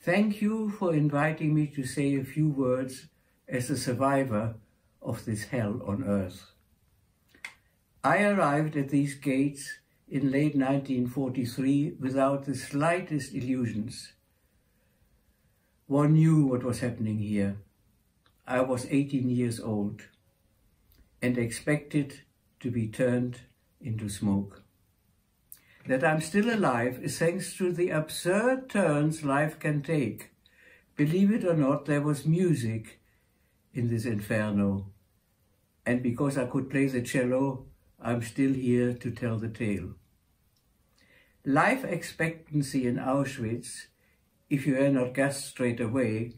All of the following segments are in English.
Thank you for inviting me to say a few words as a survivor of this hell on earth. I arrived at these gates in late 1943 without the slightest illusions. One knew what was happening here. I was 18 years old and expected to be turned into smoke. That I'm still alive is thanks to the absurd turns life can take. Believe it or not, there was music in this inferno. And because I could play the cello, I'm still here to tell the tale. Life expectancy in Auschwitz, if you were not gassed straight away,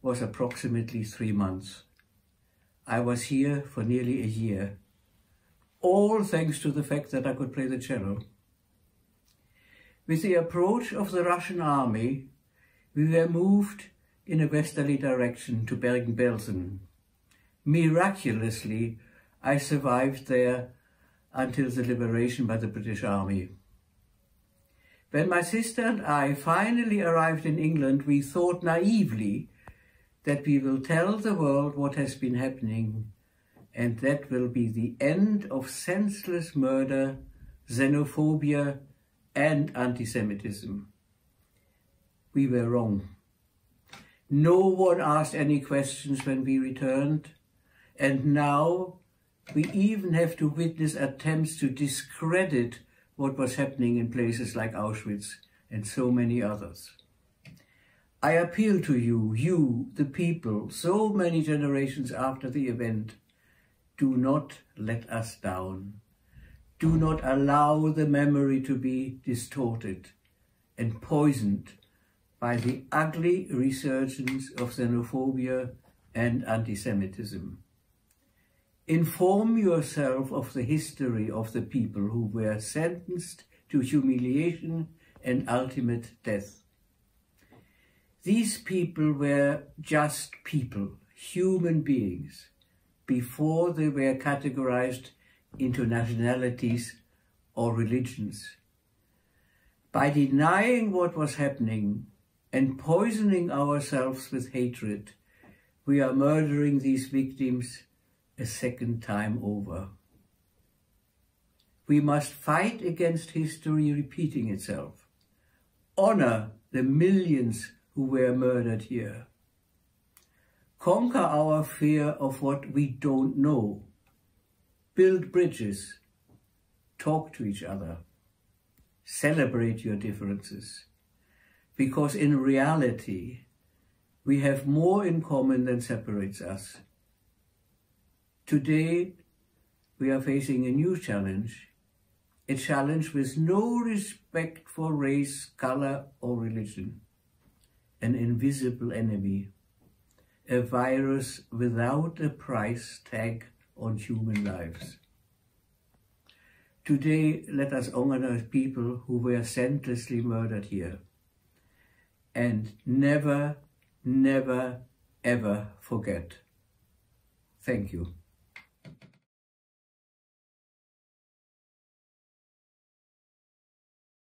was approximately 3 months. I was here for nearly a year, all thanks to the fact that I could play the cello. With the approach of the Russian army, we were moved in a westerly direction to Bergen-Belsen. Miraculously, I survived there until the liberation by the British Army. When my sister and I finally arrived in England, we thought naively that we will tell the world what has been happening, and that will be the end of senseless murder, xenophobia, and anti-Semitism. We were wrong. No one asked any questions when we returned, and now we even have to witness attempts to discredit what was happening in places like Auschwitz and so many others. I appeal to you, the people, so many generations after the event, do not let us down. Do not allow the memory to be distorted and poisoned by the ugly resurgence of xenophobia and anti-Semitism. Inform yourself of the history of the people who were sentenced to humiliation and ultimate death. These people were just people, human beings, before they were categorized into nationalities or religions. By denying what was happening and poisoning ourselves with hatred, we are murdering these victims a second time over. We must fight against history repeating itself. Honor the millions who were murdered here. Conquer our fear of what we don't know. Build bridges. Talk to each other. Celebrate your differences. Because in reality, we have more in common than separates us. Today, we are facing a new challenge, a challenge with no respect for race, color, or religion, an invisible enemy, a virus without a price tag on human lives. Today, let us honor people who were senselessly murdered here, and never, never, ever forget. Thank you.